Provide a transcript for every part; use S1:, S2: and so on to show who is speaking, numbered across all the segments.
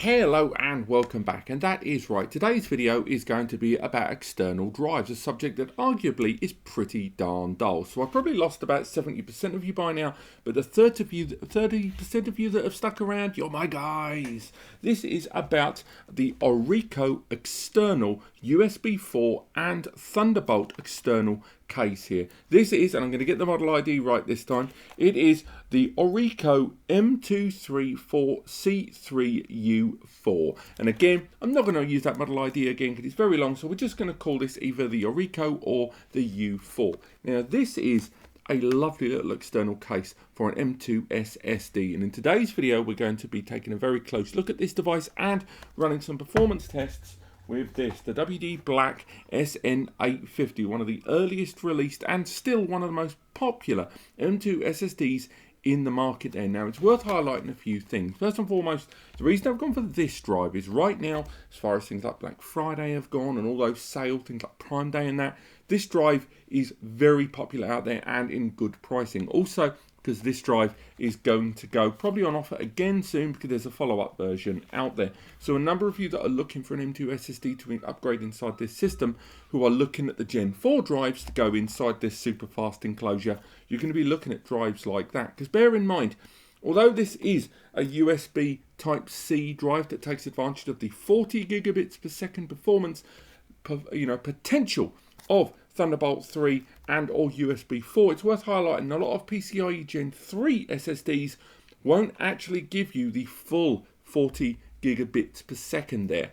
S1: Hello and welcome back, and that is right. Today's video is going to be about external drives, a subject that arguably is pretty darn dull. So I've probably lost about 70% of you by now, but the 30% of you that have stuck around, you're my guys. This is about the ORICO external USB 4 and Thunderbolt external case here. This is, and I'm going to get the model ID right this time, it is the ORICO-M234C3-U4. And again, I'm not going to use that model ID again because it's very long, so we're just going to call this either the ORICO or the U4. Now, this is a lovely little external case for an M2 SSD, and in today's video we're going to be taking a very close look at this device and running some performance tests with this, the WD Black SN850, one of the earliest released and still one of the most popular M2 SSDs in the market there. Now, it's worth highlighting a few things. First and foremost, the reason I've gone for this drive is right now, as far as things like Black Friday have gone and all those sales, things like Prime Day and that, this drive is very popular out there and in good pricing. Also, because this drive is going to go probably on offer again soon because there's a follow-up version out there. So a number of you that are looking for an M2 SSD to upgrade inside this system, who are looking at the Gen 4 drives to go inside this super fast enclosure, you're going to be looking at drives like that. Because bear in mind, although this is a USB Type-C drive that takes advantage of the 40 gigabits per second performance, potential of Thunderbolt 3 and or USB 4, it's worth highlighting a lot of PCIe Gen 3 SSDs won't actually give you the full 40 gigabits per second there.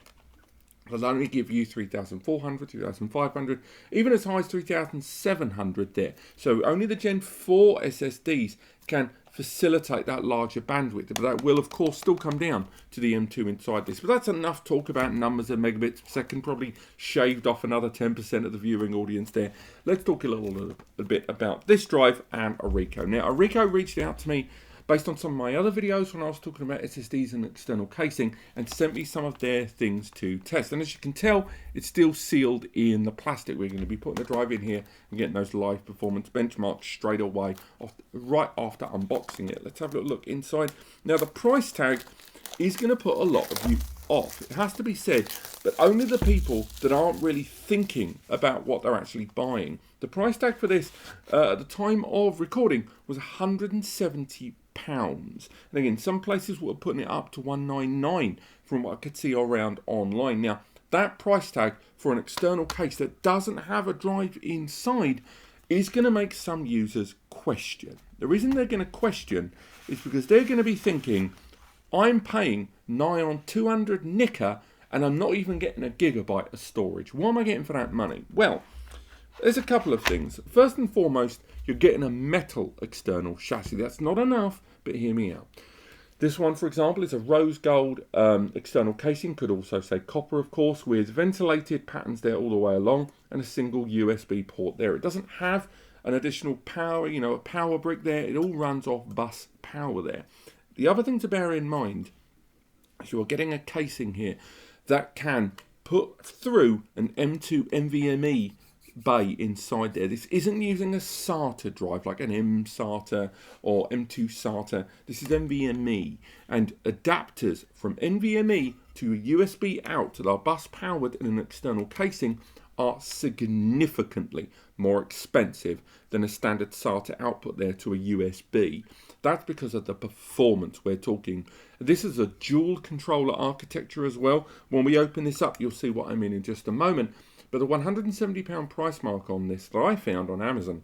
S1: They'll only give you 3,400, 3,500, even as high as 3,700 there. So only the Gen 4 SSDs can facilitate that larger bandwidth, but that will of course still come down to the M2 inside this. But that's enough talk about numbers of megabits per second, probably shaved off another 10% of the viewing audience there. Let's talk a little bit about this drive and ORICO. Now, ORICO reached out to me based on some of my other videos when I was talking about SSDs and external casing, and sent me some of their things to test. And as you can tell, it's still sealed in the plastic. We're going to be putting the drive in here and getting those live performance benchmarks straight away, right after unboxing it. Let's have a look inside. Now, the price tag is going to put a lot of you off. It has to be said, but only the people that aren't really thinking about what they're actually buying. The price tag for this at the time of recording was £170. And again, some places were putting it up to $199 from what I could see around online. Now, that price tag for an external case that doesn't have a drive inside is going to make some users question. The reason they're going to question is because they're going to be thinking, I'm paying nigh on 200 nicker and I'm not even getting a gigabyte of storage. What am I getting for that money? Well, there's a couple of things. First and foremost, you're getting a metal external chassis. That's not enough, but hear me out. This one, for example, is a rose gold external casing. Could also say copper, of course, with ventilated patterns there all the way along and a single USB port there. It doesn't have an additional power, a power brick there. It all runs off bus power there. The other thing to bear in mind is you're getting a casing here that can put through an M2 NVMe bay inside there. This isn't using a SATA drive like an M SATA or M2 SATA. This is NVMe, and adapters from NVMe to a USB out that are bus powered in an external casing are significantly more expensive than a standard SATA output there to a USB. That's because of the performance we're talking. This is a dual controller architecture as well. When we open this up, you'll see what I mean in just a moment. But the £170 price mark on this that I found on Amazon,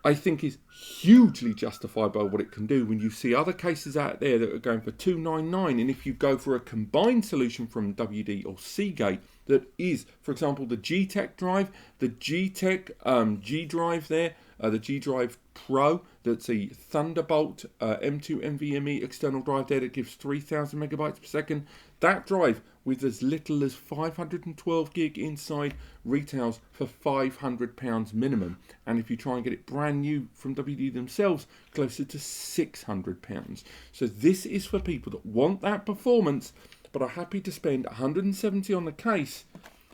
S1: I think is hugely justified by what it can do when you see other cases out there that are going for $299. And if you go for a combined solution from WD or Seagate that is, for example, the G-Tech drive, the G-Tech G drive there, the G Drive Pro, that's a Thunderbolt M2 NVMe external drive there that gives 3,000 megabytes per second. That drive with as little as 512 gig inside retails for £500 minimum. And if you try and get it brand new from WD themselves, closer to £600. So this is for people that want that performance, but are happy to spend $170 on the case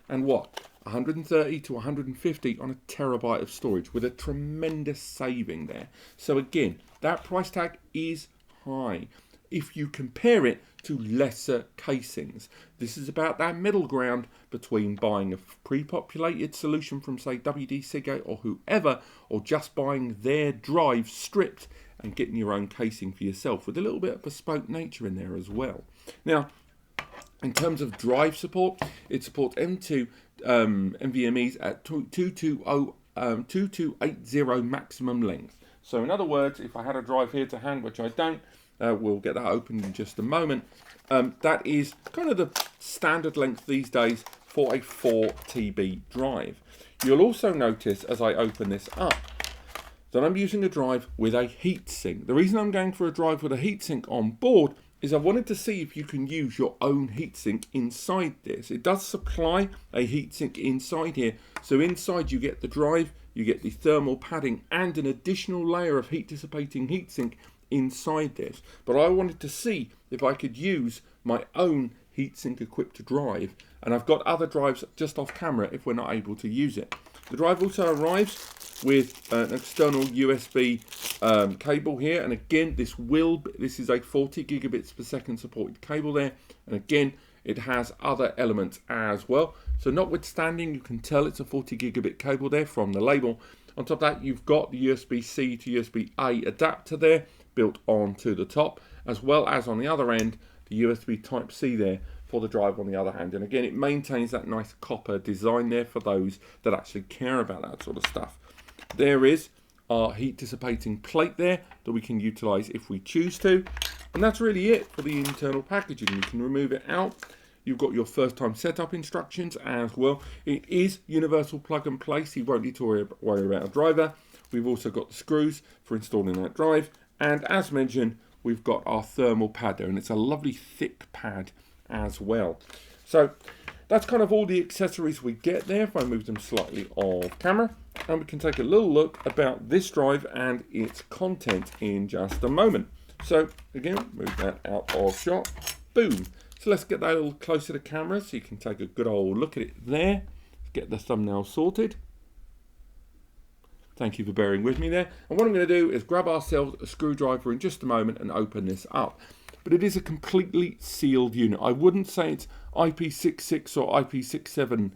S1: and what? 130 to 150 on a terabyte of storage with a tremendous saving there. So again, that price tag is high. if you compare it to lesser casings. This is about that middle ground between buying a pre-populated solution from, say, WD Seagate or whoever, or just buying their drive stripped and getting your own casing for yourself with a little bit of bespoke nature in there as well. Now, in terms of drive support, it supports M2 NVMe's at 2280 maximum length. So in other words, if I had a drive here to hand, which I don't, we'll get that open in just a moment. That is kind of the standard length these days for a 4 TB drive. You'll also notice as I open this up that I'm using a drive with a heatsink. The reason I'm going for a drive with a heatsink on board is I wanted to see if you can use your own heatsink inside this. It does supply a heatsink inside here. So inside you get the drive, you get the thermal padding and an additional layer of heat dissipating heatsink inside this. But I wanted to see if I could use my own heatsink equipped drive. And I've got other drives just off camera if we're not able to use it. The drive also arrives with an external USB cable here, and again this is a 40 gigabits per second supported cable there, and again it has other elements as well. So notwithstanding, you can tell it's a 40 gigabit cable there from the label. On top of that, you've got the USB-C to USB-A adapter there built onto the top, as well as on the other end the USB Type-C there for the drive on the other hand. And again, it maintains that nice copper design there for those that actually care about that sort of stuff. There is our heat dissipating plate there that we can utilize if we choose to. And that's really it for the internal packaging. You can remove it out. You've got your first time setup instructions as well. It is universal plug and play, so you won't need to worry about a driver. We've also got the screws for installing that drive. And as mentioned, we've got our thermal pad there, and it's a lovely thick pad as well. So that's kind of all the accessories we get there. If I move them slightly off camera, and we can take a little look about this drive and its content in just a moment. So again, move that out of shot. Boom. So let's get that a little closer to camera so you can take a good old look at it there. Get the thumbnail sorted. Thank you for bearing with me there. And what I'm going to do is grab ourselves a screwdriver in just a moment and open this up. But it is a completely sealed unit. I wouldn't say it's IP66 or IP67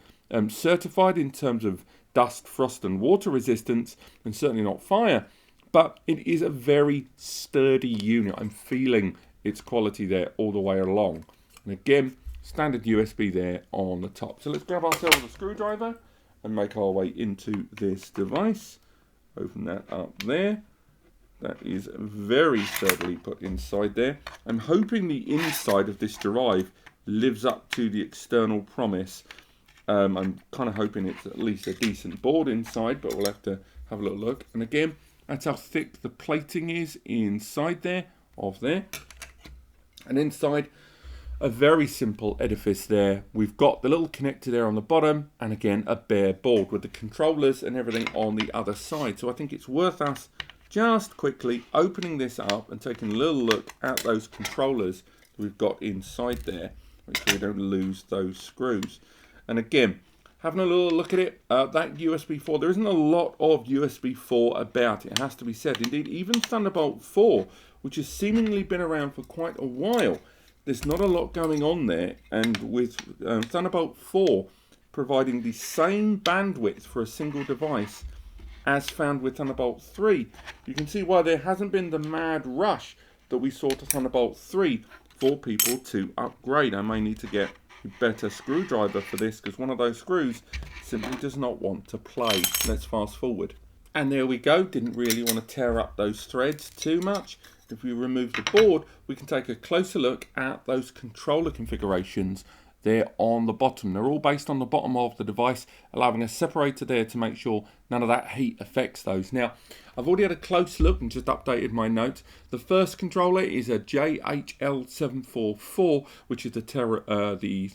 S1: certified in terms of dust, frost and water resistance, and certainly not fire. But it is a very sturdy unit. I'm feeling its quality there all the way along. And again, standard USB there on the top. So let's grab ourselves a screwdriver and make our way into this device. Open that up there. That is very sturdily put inside there. I'm hoping the inside of this drive lives up to the external promise. I'm kind of hoping it's at least a decent board inside, but we'll have to have a little look. And again, that's how thick the plating is inside there, And inside, a very simple edifice there. We've got the little connector there on the bottom, and again, a bare board with the controllers and everything on the other side. So I think it's worth us just quickly opening this up and taking a little look at those controllers that we've got inside there. Make sure we don't lose those screws. And again, having a little look at it, that USB 4, there isn't a lot of USB 4 about it, has to be said. Indeed, even Thunderbolt 4, which has seemingly been around for quite a while, there's not a lot going on there. And with Thunderbolt 4 providing the same bandwidth for a single device as found with Thunderbolt 3, you can see why there hasn't been the mad rush that we saw to Thunderbolt 3 for people to upgrade. I may need to get a better screwdriver for this because one of those screws simply does not want to play. Let's fast forward. And there we go. Didn't really want to tear up those threads too much. If we remove the board, we can take a closer look at those controller configurations there on the bottom. They're all based on the bottom of the device, allowing a separator there to make sure none of that heat affects those. Now, I've already had a close look and just updated my notes. The first controller is a JHL744, which is the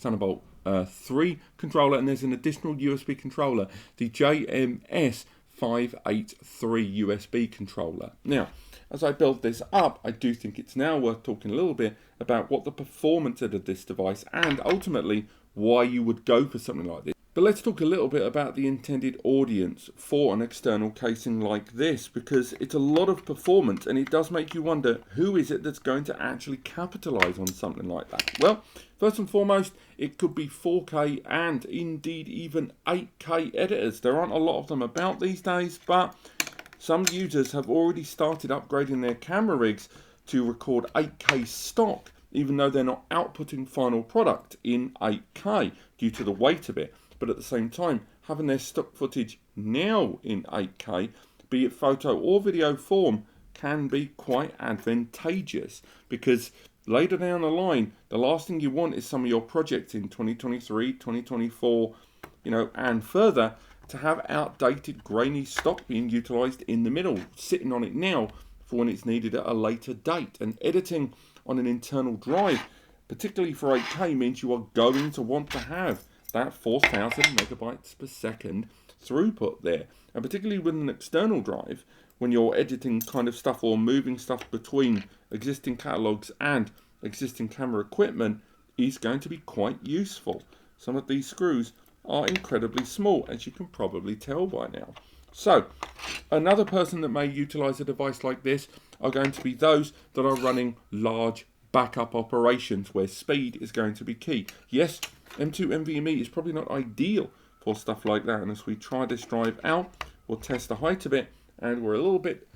S1: Thunderbolt 3 controller, and there's an additional USB controller, the JMS583 USB controller. Now, as I build this up, I do think it's now worth talking a little bit about what the performance is of this device and ultimately why you would go for something like this. But let's talk a little bit about the intended audience for an external casing like this, because it's a lot of performance and it does make you wonder, who is it that's going to actually capitalize on something like that? Well, first and foremost, it could be 4K and indeed even 8K editors. There aren't a lot of them about these days, but some users have already started upgrading their camera rigs to record 8K stock, even though they're not outputting final product in 8K due to the weight of it. But at the same time, having their stock footage now in 8K, be it photo or video form, can be quite advantageous, because later down the line, the last thing you want is some of your projects in 2023, 2024, and further, to have outdated grainy stock being utilized in the middle, sitting on it now for when it's needed at a later date. And editing on an internal drive, particularly for 8K, means you are going to want to have that 4,000 megabytes per second throughput there. And particularly with an external drive, when you're editing kind of stuff or moving stuff between existing catalogs and existing camera equipment, is going to be quite useful. Some of these screws are incredibly small, as you can probably tell by now. So another person that may utilize a device like this are going to be those that are running large backup operations where speed is going to be key. Yes, M2 NVMe is probably not ideal for stuff like that, and as we try this drive out, we'll test the height of it, and we're a little bit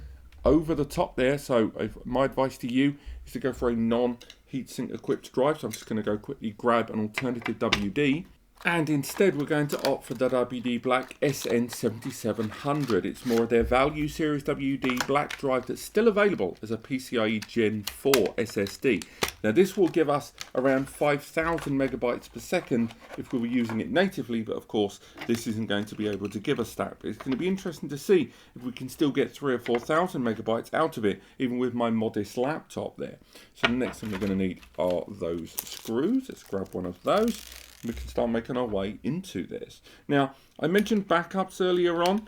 S1: over the top there, so my advice to you is to go for a non-heatsink equipped drive. So I'm just going to go quickly grab an alternative WD, and instead we're going to opt for the WD Black SN7700. It's more of their value series WD Black drive that's still available as a PCIe Gen 4 SSD. Now this will give us around 5,000 megabytes per second if we were using it natively, but of course this isn't going to be able to give us that. But it's going to be interesting to see if we can still get 3,000 or 4,000 megabytes out of it, even with my modest laptop there. So the next thing we're going to need are those screws. Let's grab one of those. We can start making our way into this. Now, I mentioned backups earlier on.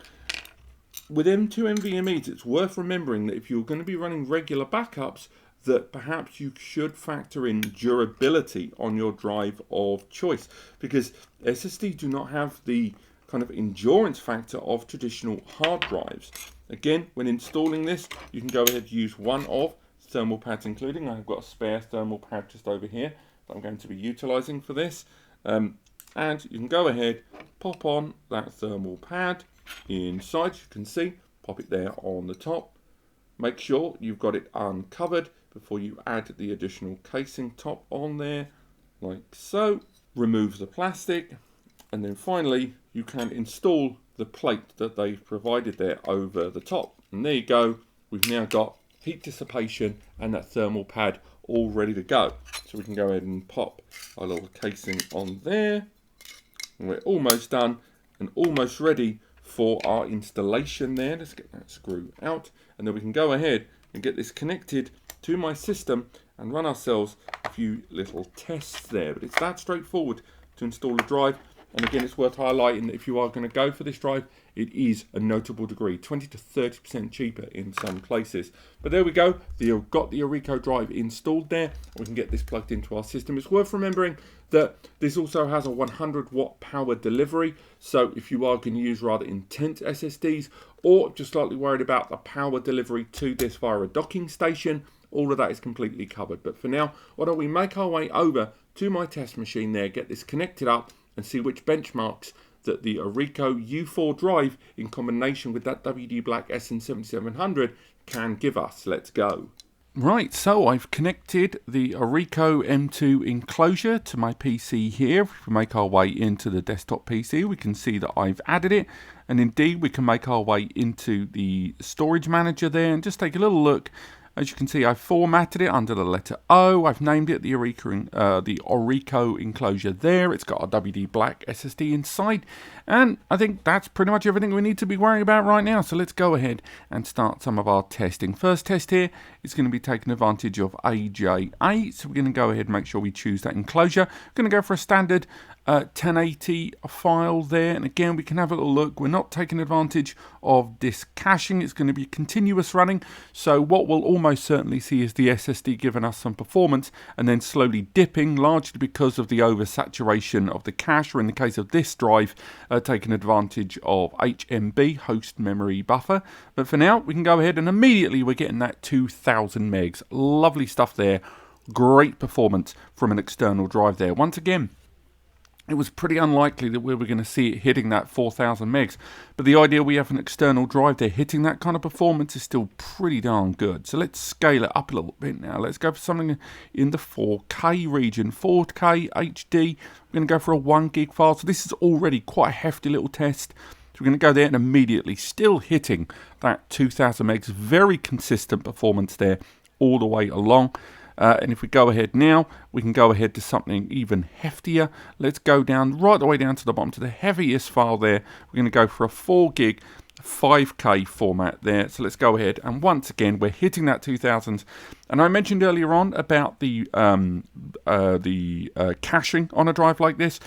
S1: With M2 NVMe's, it's worth remembering that if you're going to be running regular backups, that perhaps you should factor in durability on your drive of choice, because SSDs do not have the kind of endurance factor of traditional hard drives. Again, when installing this, you can go ahead and use one of thermal pads including. I've got a spare thermal pad just over here that I'm going to be utilizing for this. And you can go ahead, pop on that thermal pad inside, you can see, pop it there on the top. Make sure you've got it uncovered before you add the additional casing top on there, like so. Remove the plastic, and then finally you can install the plate that they've provided there over the top. And there you go, we've now got heat dissipation and that thermal pad all ready to go. So we can go ahead and pop our little casing on there, and we're almost done and almost ready for our installation there. Let's get that screw out, and then we can go ahead and get this connected to my system and run ourselves a few little tests there. But it's that straightforward to install a drive. And again, it's worth highlighting that if you are going to go for this drive, it is a notable degree, 20 to 30% cheaper in some places. But there we go, we've got the ORICO drive installed there. We can get this plugged into our system. It's worth remembering that this also has a 100 watt power delivery. So if you are going to use rather intense SSDs, or just slightly worried about the power delivery to this via a docking station, all of that is completely covered. But for now, why don't we make our way over to my test machine there, get this connected up, and see which benchmarks that the ORICO-U4 drive in combination with that WD Black SN7700 can give us. Let's go. Right, so I've connected the ORICO-M2 enclosure to my PC here. If we make our way into the desktop PC, we can see that I've added it. And indeed, we can make our way into the storage manager there and just take a little look. As you can see, I've formatted it under the letter O. I've named it the ORICO enclosure there. It's got a WD Black SSD inside. And I think that's pretty much everything we need to be worrying about right now. So let's go ahead and start some of our testing. First test here is going to be taking advantage of AJA. So we're going to go ahead and make sure we choose that enclosure. We're going to go for a standard 1080 file there, and again we can have a little look. We're not taking advantage of disk caching. It's going to be continuous running, so what we'll almost certainly see is the SSD giving us some performance and then slowly dipping, largely because of the oversaturation of the cache, or in the case of this drive, taking advantage of HMB, host memory buffer. But for now we can go ahead and immediately we're getting that 2000 megs. Lovely stuff there. Great performance from an external drive there. Once again, it was pretty unlikely that we were going to see it hitting that 4000 megs, but the idea we have an external drive there hitting that kind of performance is still pretty darn good. So let's scale it up a little bit now. Let's go for something in the 4K region, 4K HD. We're going to go for a 1 gig file. So this is already quite a hefty little test. So we're going to go there and immediately still hitting that 2000 megs. Very consistent performance there all the way along. And if we go ahead now, we can go ahead to something even heftier. Let's go down right the way down to the bottom to the heaviest file there. We're going to go for a 4 gig 5K format there. So let's go ahead, and once again we're hitting that 2000s. And I mentioned earlier on about the caching on a drive like this,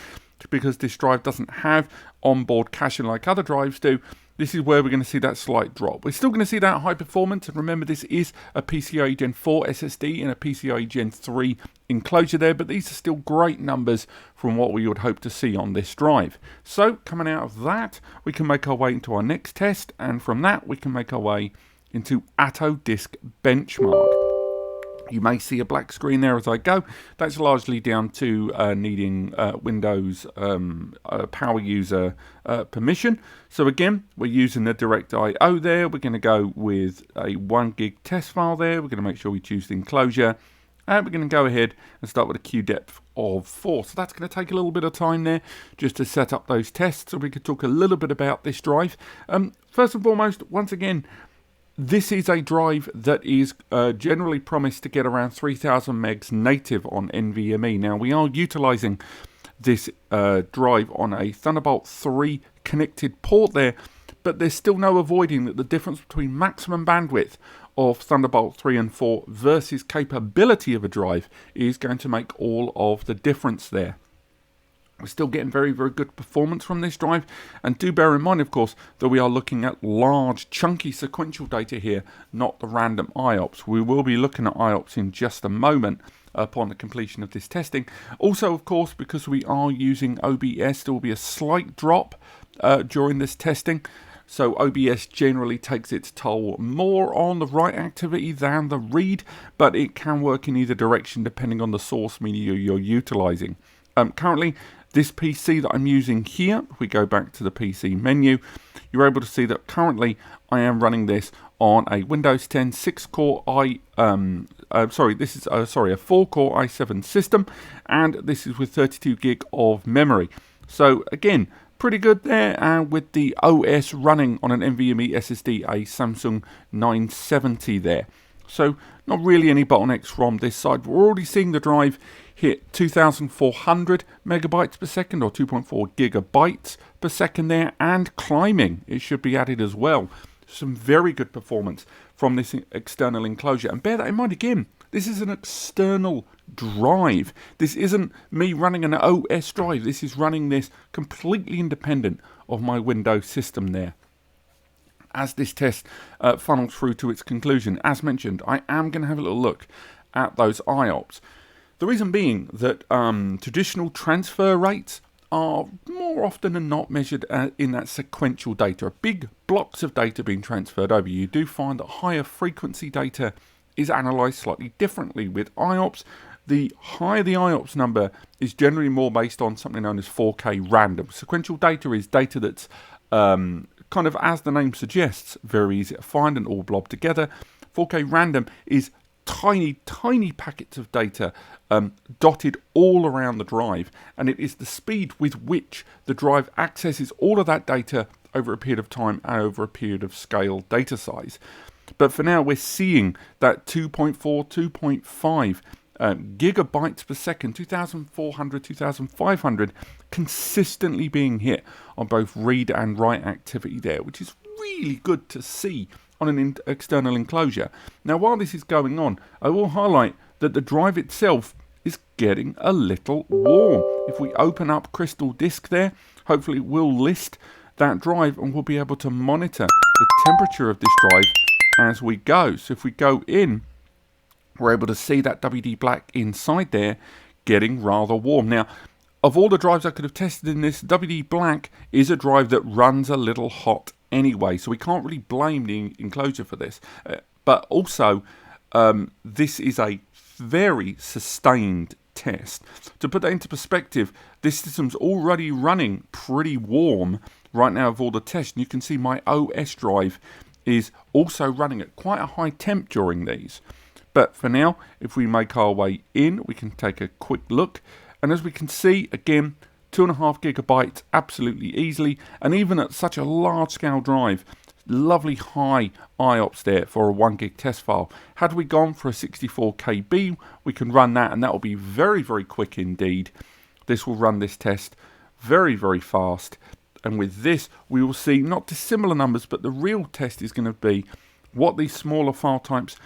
S1: because this drive doesn't have onboard caching like other drives do. This is where we're going to see that slight drop. We're still going to see that high performance, and remember this is a PCIe Gen 4 SSD and a PCIe Gen 3 enclosure there, but these are still great numbers from what we would hope to see on this drive. So coming out of that, we can make our way into our next test, and from that we can make our way into ATTO Disk Benchmark. You may see a black screen there as I go. That's largely down to needing Windows power user permission. So again, we're using the direct IO there. We're going to go with a 1 gig test file there. We're going to make sure we choose the enclosure. And we're going to go ahead and start with a queue depth of 4. So that's going to take a little bit of time there just to set up those tests, so we could talk a little bit about this drive. First and foremost, once again, this is a drive that is generally promised to get around 3000 megs native on NVMe. Now, we are utilizing this drive on a Thunderbolt 3 connected port there, but there's still no avoiding that the difference between maximum bandwidth of Thunderbolt 3 and 4 versus capability of a drive is going to make all of the difference there. We're still getting very, very good performance from this drive, and do bear in mind, of course, that we are looking at large, chunky sequential data here, not the random IOPs. We will be looking at IOPs in just a moment upon the completion of this testing. Also, of course, because we are using OBS, there will be a slight drop during this testing. So OBS generally takes its toll more on the write activity than the read, but it can work in either direction depending on the source media you're utilizing. Currently, this PC that I'm using here, if we go back to the PC menu, you're able to see that currently I am running this on a Windows 10 6-core a 4-core i7 system, and this is with 32 gig of memory. So again, pretty good there, and with the OS running on an NVMe SSD, a Samsung 970 there. So not really any bottlenecks from this side. We're already seeing the drive hit 2400 megabytes per second, or 2.4 gigabytes per second there, and climbing, it should be added as well. Some very good performance from this external enclosure. And bear that in mind again, this is an external drive. This isn't me running an OS drive. This is running this completely independent of my Windows system there. As this test funnels through to its conclusion, as mentioned, I am going to have a little look at those IOPs. The reason being that traditional transfer rates are more often than not measured in that sequential data. Big blocks of data being transferred over. You do find that higher frequency data is analysed slightly differently with IOPs. The higher the IOPS number is generally more based on something known as 4K random. Sequential data is data that's kind of, as the name suggests, very easy to find and all blob together. 4K random is tiny packets of data dotted all around the drive, and it is the speed with which the drive accesses all of that data over a period of time and over a period of scale data size. But for now, we're seeing that 2.4, 2.5 gigabytes per second, 2400, 2500, consistently being hit on both read and write activity there, which is really good to see on an external enclosure. Now, while this is going on, I will highlight that the drive itself is getting a little warm. If we open up Crystal Disk there, hopefully we'll list that drive and we'll be able to monitor the temperature of this drive as we go. So if we go in, we're able to see that WD Black inside there getting rather warm. Now, of all the drives I could have tested in this, WD Black is a drive that runs a little hot anyway, so we can't really blame the Enclosure for this. But also, this is a very sustained test. To put that into perspective, this system's already running pretty warm right now of all the tests. And you can see my OS drive is also running at quite a high temp during these. But for now, if we make our way in, we can take a quick look. And as we can see, again, 2.5 gigabytes absolutely easily. And even at such a large scale drive, lovely high IOPs there for a 1 gig test file. Had we gone for a 64 KB, we can run that, and that will be very, very quick indeed. This will run this test very, very fast. And with this, we will see not dissimilar numbers, but the real test is going to be what these smaller file types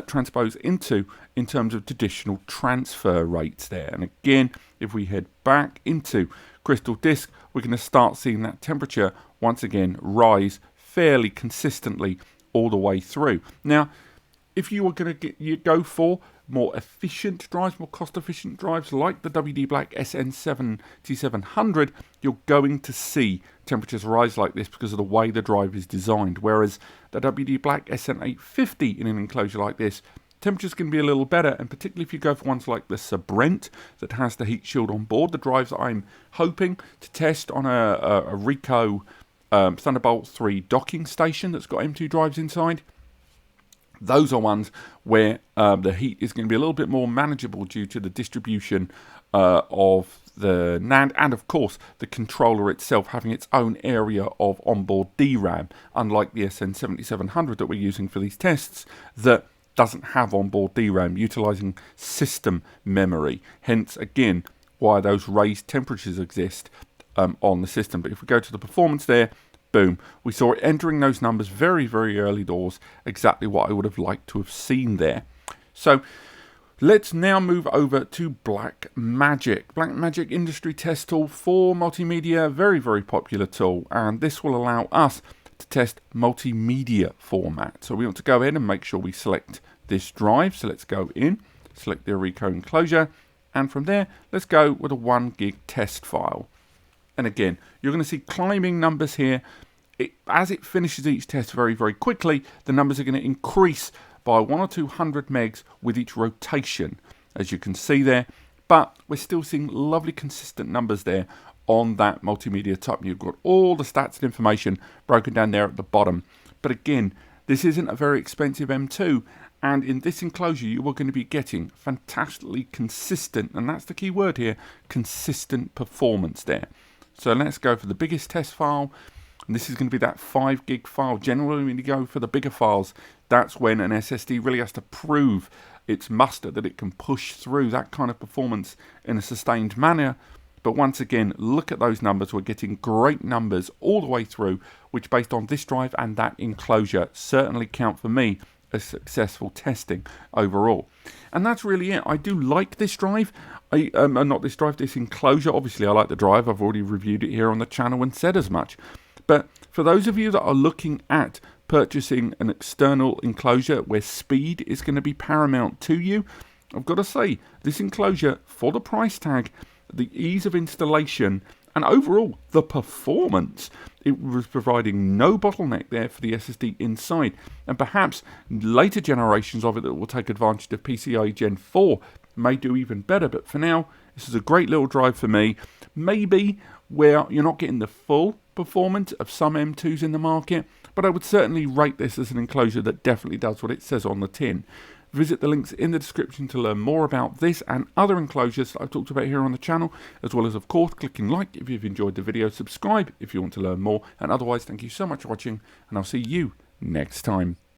S1: transpose into in terms of traditional transfer rates there. And again, if we head back into Crystal Disk, we're going to start seeing that temperature once again rise fairly consistently all the way through. Now, if you were going to go for more efficient drives, more cost-efficient drives like the WD Black SN7700, you're going to see temperatures rise like this because of the way the drive is designed. Whereas the WD Black SN850 in an enclosure like this, temperatures can be a little better, and particularly if you go for ones like the Brent that has the heat shield on board. The drives that I'm hoping to test on a ORICO Thunderbolt 3 docking station that's got M2 drives inside. Those are ones where the heat is going to be a little bit more manageable due to the distribution of the NAND and, of course, the controller itself having its own area of onboard DRAM, unlike the SN7700 that we're using for these tests, that doesn't have onboard DRAM, utilizing system memory. Hence, again, why those raised temperatures exist on the system. But if we go to the performance there, boom, we saw it entering those numbers very, very early doors, exactly what I would have liked to have seen there. So let's now move over to Blackmagic. Blackmagic industry test tool for multimedia, very, very popular tool, and this will allow us to test multimedia format. So we want to go in and make sure we select this drive. So let's go in, select the ORICO enclosure, and from there, let's go with a 1 gig test file. And again, you're going to see climbing numbers here. As it finishes each test very, very quickly, the numbers are going to increase by 100 or 200 megs with each rotation, as you can see there. But we're still seeing lovely consistent numbers there on that multimedia type. You've got all the stats and information broken down there at the bottom. But again, this isn't a very expensive M2, and in this enclosure you are going to be getting fantastically consistent, and that's the key word here, consistent performance there. So let's go for the biggest test file, and this is going to be that 5 gig file. Generally, when you go for the bigger files, that's when an SSD really has to prove its muster, that it can push through that kind of performance in a sustained manner. But once again, look at those numbers. We're getting great numbers all the way through, which based on this drive and that enclosure certainly count for me as successful testing overall. And that's really it. I do like this drive. This enclosure. Obviously, I like the drive. I've already reviewed it here on the channel and said as much. But for those of you that are looking at purchasing an external enclosure where speed is going to be paramount to you, I've got to say, this enclosure, for the price tag, the ease of installation, and overall the performance, it was providing no bottleneck there for the SSD inside. And perhaps later generations of it that will take advantage of PCIe Gen 4 may do even better. But for now, this is a great little drive for me. Maybe where you're not getting the full performance of some M2s in the market, but I would certainly rate this as an enclosure that definitely does what it says on the tin. Visit the links in the description to learn more about this and other enclosures that I've talked about here on the channel, as well as, of course, clicking like if you've enjoyed the video, subscribe if you want to learn more, and otherwise, thank you so much for watching, and I'll see you next time.